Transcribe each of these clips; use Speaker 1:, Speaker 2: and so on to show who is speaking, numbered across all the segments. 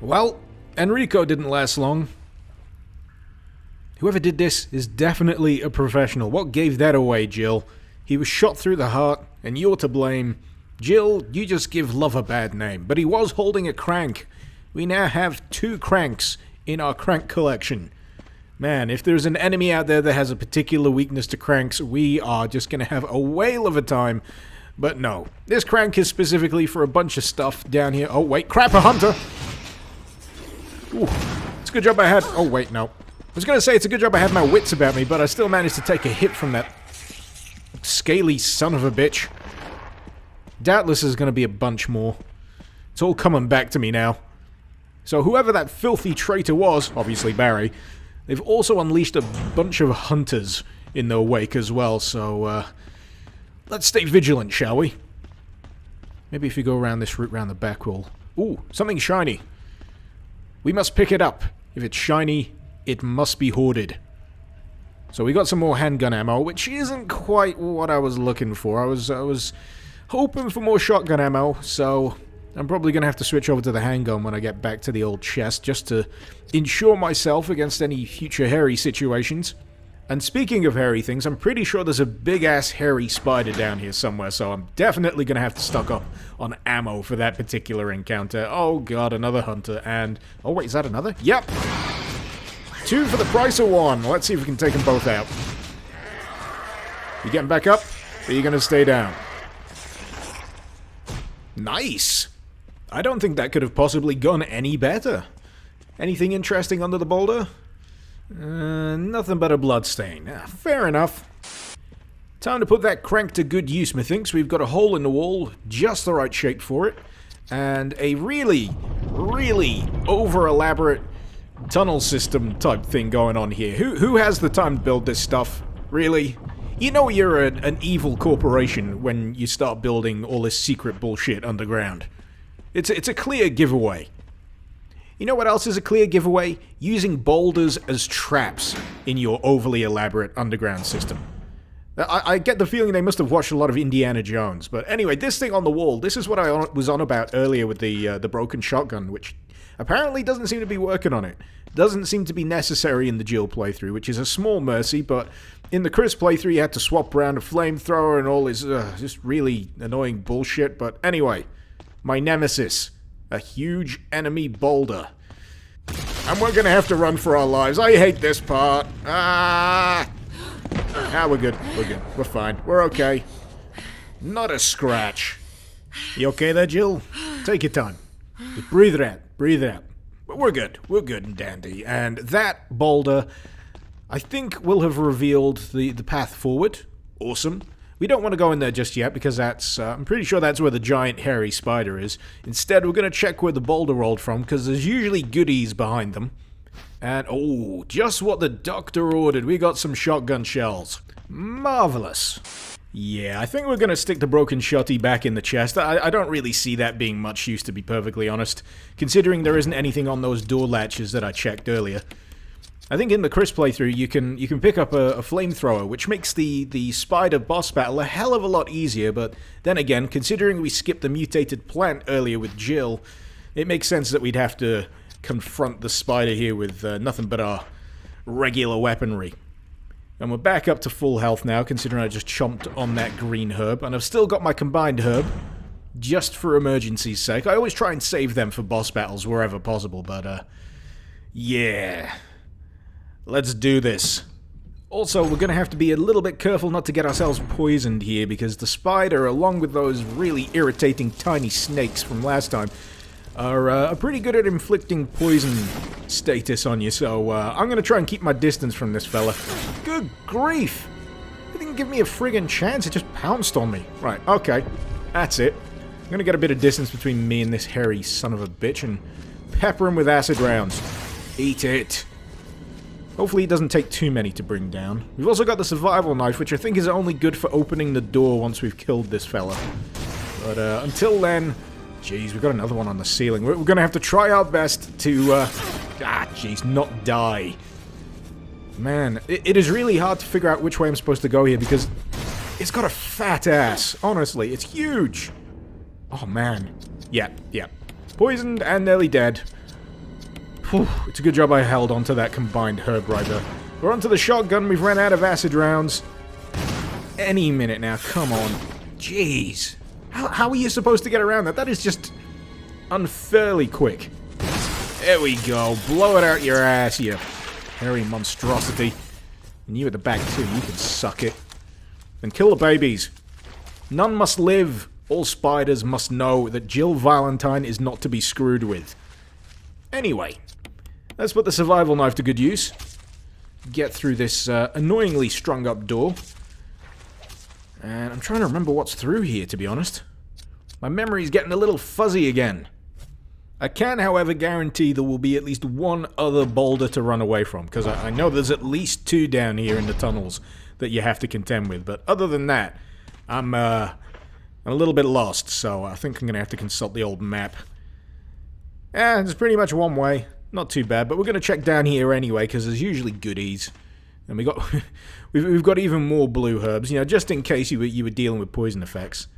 Speaker 1: Well, Enrico didn't last long. Whoever did this is definitely a professional. What gave that away, Jill? He was shot through the heart, and you're to blame. Jill, you just give love a bad name. But he was holding a crank. We now have 2 cranks in our crank collection. Man, if there's an enemy out there that has a particular weakness to cranks, we are just going to have a whale of a time. But no, this crank is specifically for a bunch of stuff down here. Oh wait, crap, a hunter! Ooh, it's a good job I had... Oh wait, no. I was going to say it's a good job I had my wits about me, but I still managed to take a hit from that scaly son of a bitch. Doubtless there's going to be a bunch more. It's all coming back to me now. So whoever that filthy traitor was, obviously Barry, they've also unleashed a bunch of hunters in their wake as well, so let's stay vigilant, shall we? Maybe if we go around this route round the back we'll... Ooh, something shiny. We must pick it up. If it's shiny, it must be hoarded. So we got some more handgun ammo, which isn't quite what I was looking for. I was hoping for more shotgun ammo, so I'm probably going to have to switch over to the handgun when I get back to the old chest, just to ensure myself against any future hairy situations. And speaking of hairy things, I'm pretty sure there's a big-ass hairy spider down here somewhere, so I'm definitely going to have to stock up on ammo for that particular encounter. Oh god, another hunter, and... Oh wait, is that another? Yep! 2 for the price of 1. Let's see if we can take them both out. You getting back up? Or are you going to stay down? Nice! I don't think that could have possibly gone any better. Anything interesting under the boulder? Nothing but a bloodstain. Fair enough. Time to put that crank to good use, methinks. We've got a hole in the wall, just the right shape for it, and a really, really over-elaborate tunnel system type thing going on here. Who has the time to build this stuff? Really? You know you're an evil corporation when you start building all this secret bullshit underground. It's a clear giveaway. You know what else is a clear giveaway? Using boulders as traps in your overly elaborate underground system. I get the feeling they must have watched a lot of Indiana Jones, but anyway, this thing on the wall, this is what I was on about earlier with the broken shotgun, which apparently doesn't seem to be working on it. Doesn't seem to be necessary in the Jill playthrough, which is a small mercy, but in the Chris playthrough you had to swap around a flamethrower and all this just really annoying bullshit, but anyway, my nemesis. A huge enemy boulder. And we're gonna have to run for our lives. I hate this part. We're good. We're good. We're fine. We're okay. Not a scratch. You okay there, Jill? Take your time. Just breathe it out. Breathe it out. But we're good. We're good and dandy. And that boulder, I think, will have revealed the path forward. Awesome. We don't want to go in there just yet, because that's, I'm pretty sure that's where the giant hairy spider is. Instead, we're going to check where the boulder rolled from, because there's usually goodies behind them. And, oh, just what the doctor ordered. We got some shotgun shells. Marvelous. Yeah, I think we're going to stick the broken shotty back in the chest. I don't really see that being much use, to be perfectly honest, considering there isn't anything on those door latches that I checked earlier. I think in the Chris playthrough you can pick up a flamethrower, which makes the spider boss battle a hell of a lot easier, but then again, considering we skipped the mutated plant earlier with Jill, it makes sense that we'd have to confront the spider here with nothing but our regular weaponry. And we're back up to full health now, considering I just chomped on that green herb, and I've still got my combined herb, just for emergency's sake. I always try and save them for boss battles wherever possible, but yeah... Let's do this. Also, we're going to have to be a little bit careful not to get ourselves poisoned here, because the spider, along with those really irritating tiny snakes from last time, are pretty good at inflicting poison status on you, so I'm going to try and keep my distance from this fella. Good grief! It didn't give me a friggin' chance, it just pounced on me. Right, okay. That's it. I'm going to get a bit of distance between me and this hairy son of a bitch and pepper him with acid rounds. Eat it. Hopefully it doesn't take too many to bring down. We've also got the survival knife, which I think is only good for opening the door once we've killed this fella. But until then... Jeez, we've got another one on the ceiling. We're going to have to try our best to... jeez, not die. Man, it is really hard to figure out which way I'm supposed to go here, because it's got a fat ass. Honestly, it's huge. Oh, man. Yeah. Poisoned and nearly dead. Whew, it's a good job I held onto that combined herb right there. We're onto the shotgun. We've run out of acid rounds. Any minute now. Come on. Jeez. How are you supposed to get around that? That is just unfairly quick. There we go. Blow it out your ass, you hairy monstrosity. And you at the back, too. You can suck it. And kill the babies. None must live. All spiders must know that Jill Valentine is not to be screwed with. Anyway, let's put the survival knife to good use. Get through this annoyingly strung up door. And I'm trying to remember what's through here, to be honest. My memory's getting a little fuzzy again. I can, however, guarantee there will be at least one other boulder to run away from, because I know there's at least 2 down here in the tunnels that you have to contend with. But other than that, I'm a little bit lost, so I think I'm going to have to consult the old map. It's pretty much one way. Not too bad, but we're going to check down here anyway, because there's usually goodies. And we've got even more blue herbs, you know, just in case you were dealing with poison effects.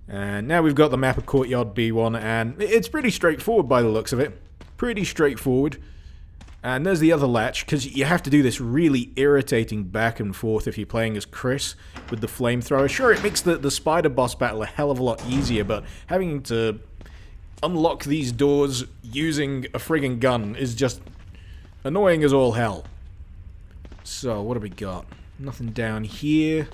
Speaker 1: And now we've got the map of Courtyard B1, and it's pretty straightforward by the looks of it. Pretty straightforward. And there's the other latch, because you have to do this really irritating back and forth if you're playing as Chris with the flamethrower. Sure, it makes the spider boss battle a hell of a lot easier, but having to unlock these doors using a friggin' gun is just annoying as all hell. So, what have we got? Nothing down here.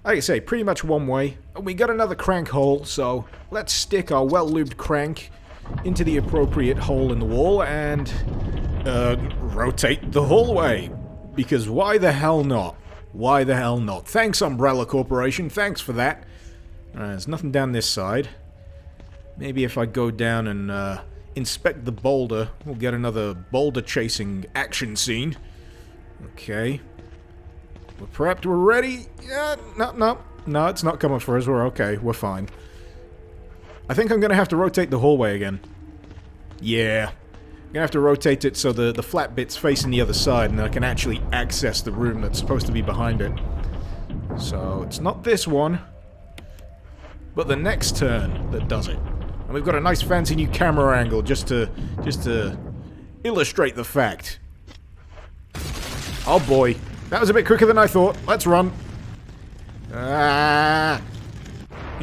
Speaker 1: Like I say, pretty much one way. We got another crank hole, so let's stick our well-lubed crank into the appropriate hole in the wall and rotate the hallway. Because why the hell not? Why the hell not? Thanks, Umbrella Corporation. Thanks for that. There's nothing down this side. Maybe if I go down and inspect the boulder, we'll get another boulder chasing action scene. Okay. We're prepped, we're ready. Yeah, no, it's not coming for us. We're okay, we're fine. I think I'm gonna have to rotate the hallway again. Yeah. I'm gonna have to rotate it so the flat bit's facing the other side and I can actually access the room that's supposed to be behind it. So, it's not this one, but the next turn that does it. And we've got a nice fancy new camera angle just to illustrate the fact. Oh boy. That was a bit quicker than I thought. Let's run. You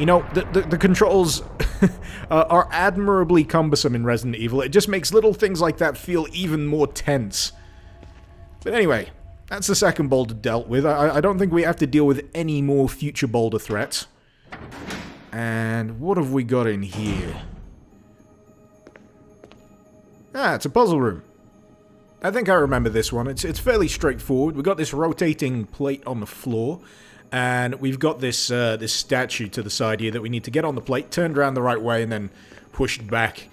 Speaker 1: know, the controls are admirably cumbersome in Resident Evil. It just makes little things like that feel even more tense. But anyway, that's the second boulder dealt with. I don't think we have to deal with any more future boulder threats. And what have we got in here? It's a puzzle room. I think I remember this one. It's fairly straightforward. We've got this rotating plate on the floor, and we've got this this statue to the side here that we need to get on the plate, turned around the right way, and then pushed back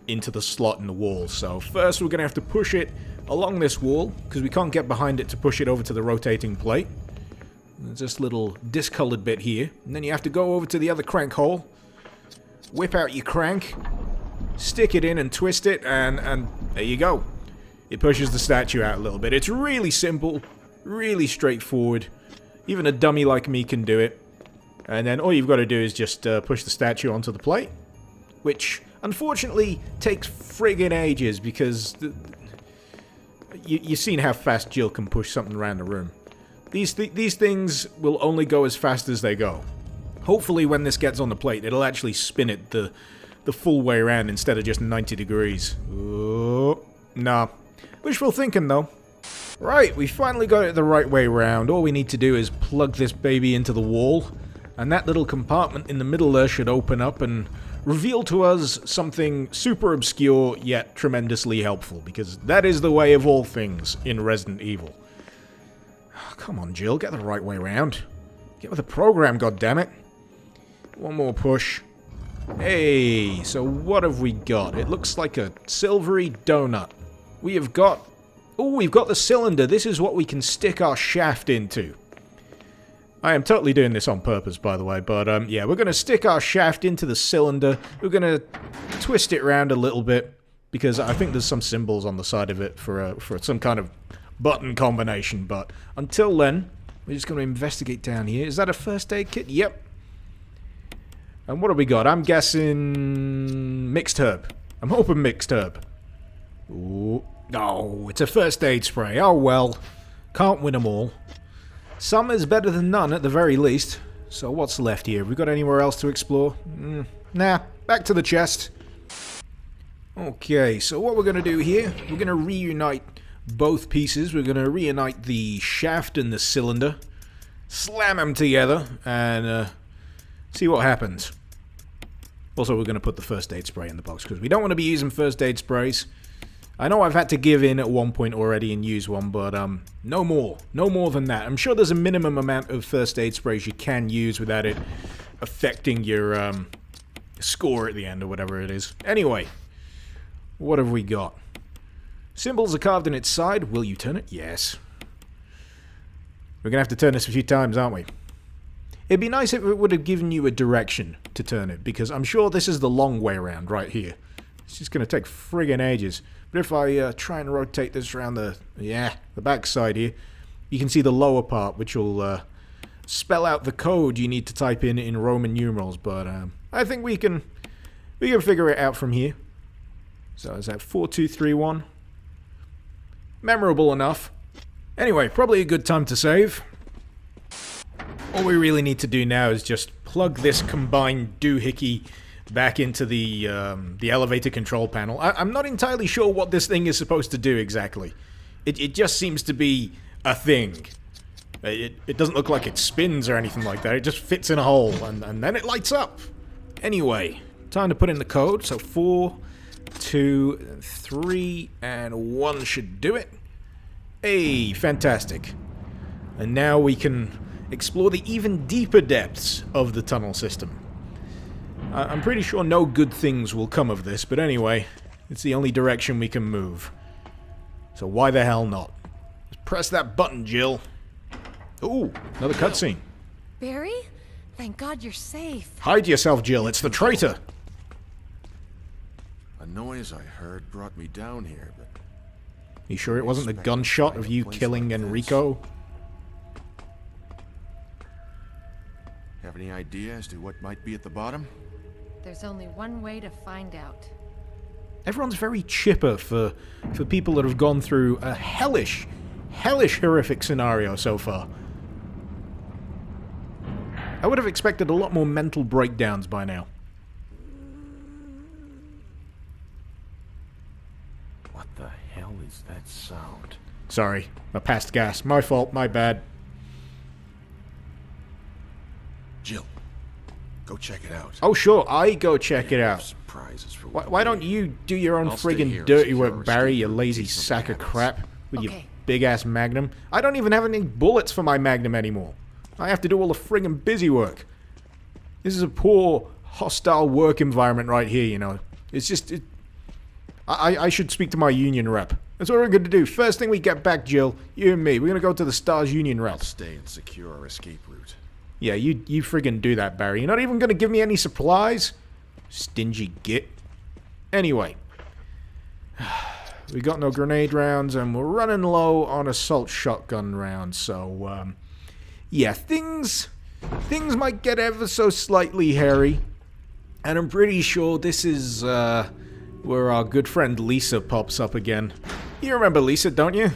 Speaker 1: into the slot in the wall. So first we're going to have to push it along this wall, because we can't get behind it to push it over to the rotating plate. There's this little discolored bit here, and then you have to go over to the other crank hole, whip out your crank, stick it in and twist it, and there you go. It pushes the statue out a little bit. It's really simple, really straightforward. Even a dummy like me can do it. And then all you've got to do is just push the statue onto the plate, which unfortunately takes friggin' ages because you've seen how fast Jill can push something around the room. These things will only go as fast as they go. Hopefully when this gets on the plate, it'll actually spin it the full way around instead of just 90 degrees. Oh, nah. Wishful thinking, though. Right, we finally got it the right way around. All we need to do is plug this baby into the wall, and that little compartment in the middle there should open up and reveal to us something super obscure yet tremendously helpful, because that is the way of all things in Resident Evil. Oh, come on, Jill, get the right way around. Get with the program, goddammit. One more push. Hey, so what have we got? It looks like a silvery donut. We have got... Oh, we've got the cylinder. This is what we can stick our shaft into. I am totally doing this on purpose, by the way, but yeah, we're going to stick our shaft into the cylinder. We're going to twist it around a little bit, because I think there's some symbols on the side of it for some kind of button combination, but until then, we're just going to investigate down here. Is that a first aid kit? Yep. And what have we got? I'm guessing mixed herb. I'm hoping mixed herb. Ooh. Oh, it's a first aid spray. Oh well. Can't win them all. Some is better than none at the very least. So what's left here? Have we got anywhere else to explore? Nah, back to the chest. Okay, so what we're going to do here, we're going to reunite both pieces. We're going to reunite the shaft and the cylinder. Slam them together and see what happens. Also, we're going to put the first aid spray in the box because we don't want to be using first aid sprays. I know I've had to give in at one point already and use one, but no more. No more than that. I'm sure there's a minimum amount of first aid sprays you can use without it affecting your score at the end or whatever it is. Anyway, what have we got? Symbols are carved in its side. Will you turn it? Yes. We're going to have to turn this a few times, aren't we? It'd be nice if it would have given you a direction to turn it, because I'm sure this is the long way around right here. It's just going to take friggin' ages. But if I try and rotate this around the back side here, you can see the lower part, which will spell out the code you need to type in Roman numerals. But I think we can figure it out from here. So is that 4231? Memorable enough. Anyway, probably a good time to save. All we really need to do now is just plug this combined doohickey back into the elevator control panel. I'm not entirely sure what this thing is supposed to do exactly. It just seems to be a thing. It doesn't look like it spins or anything like that. It just fits in a hole and then it lights up. Anyway, time to put in the code. So 4, 2, 3, and 1 should do it. Hey, fantastic. And now we can explore the even deeper depths of the tunnel system. I'm pretty sure no good things will come of this, but anyway, it's the only direction we can move. So why the hell not? Just press that button, Jill. Ooh, another cutscene.
Speaker 2: Barry? Thank God you're safe.
Speaker 1: Hide yourself, Jill. It's the traitor.
Speaker 3: A noise I heard brought me down here, but...
Speaker 1: You sure it wasn't the gunshot of you killing Enrico?
Speaker 3: Have any idea as to what might be at the bottom?
Speaker 2: There's only one way to find out.
Speaker 1: Everyone's very chipper for people that have gone through a hellish horrific scenario so far. I would have expected a lot more mental breakdowns by now.
Speaker 3: What the hell is that sound?
Speaker 1: Sorry, I passed gas. My fault, my bad.
Speaker 3: Jill, go check it out.
Speaker 1: Oh sure, I go check it out.
Speaker 3: Surprises for
Speaker 1: Why don't you do your own
Speaker 3: I'll stay here
Speaker 1: friggin'
Speaker 3: and
Speaker 1: dirty
Speaker 3: secure
Speaker 1: work, Barry, you
Speaker 3: escape
Speaker 1: lazy
Speaker 3: routes from
Speaker 1: sack of
Speaker 3: Icarus.
Speaker 1: crap, with your
Speaker 2: Okay.
Speaker 1: big-ass Magnum? I don't even have any bullets for my Magnum anymore. I have to do all the friggin' busy work. This is a poor, hostile work environment right here, you know. It's just... I should speak to my union rep. That's what we're going to do. First thing we get back, Jill, you and me, we're going to go to the STARS union
Speaker 3: I'll
Speaker 1: rep.
Speaker 3: stay and secure our escape route.
Speaker 1: Yeah, you friggin' do that, Barry. You're not even going to give me any supplies? Stingy git. Anyway. We got no grenade rounds, and we're running low on assault shotgun rounds, so, yeah, things might get ever so slightly hairy. And I'm pretty sure this is, where our good friend Lisa pops up again. You remember Lisa, don't you?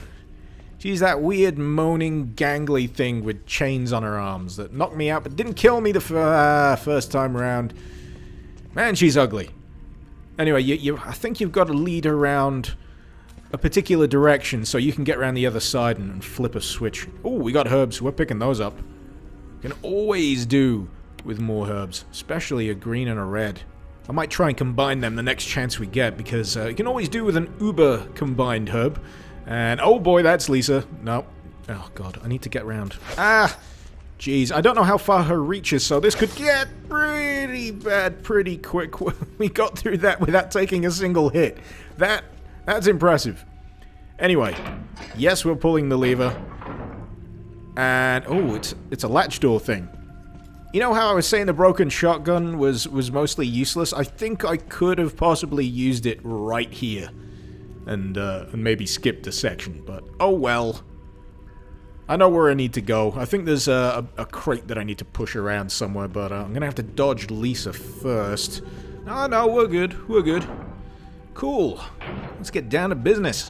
Speaker 1: She's that weird, moaning, gangly thing with chains on her arms that knocked me out but didn't kill me the first time around. Man, she's ugly. Anyway, I think you've got to lead her around a particular direction so you can get around the other side and flip a switch. Oh, we got herbs. We're picking those up. Can always do with more herbs, especially a green and a red. I might try and combine them the next chance we get, because you can always do with an uber combined herb. And oh boy, that's Lisa. No. Oh god, I need to get around. Ah! Jeez, I don't know how far her reach is, so this could get pretty bad pretty quick. We got through that without taking a single hit. That's impressive. Anyway, yes, we're pulling the lever. And, oh, it's a latch door thing. You know how I was saying the broken shotgun was mostly useless? I think I could have possibly used it right here. And maybe skipped a section, but oh well. I know where I need to go. I think there's a crate that I need to push around somewhere, but I'm gonna have to dodge Lisa first. No, we're good. We're good. Cool. let's get down to business.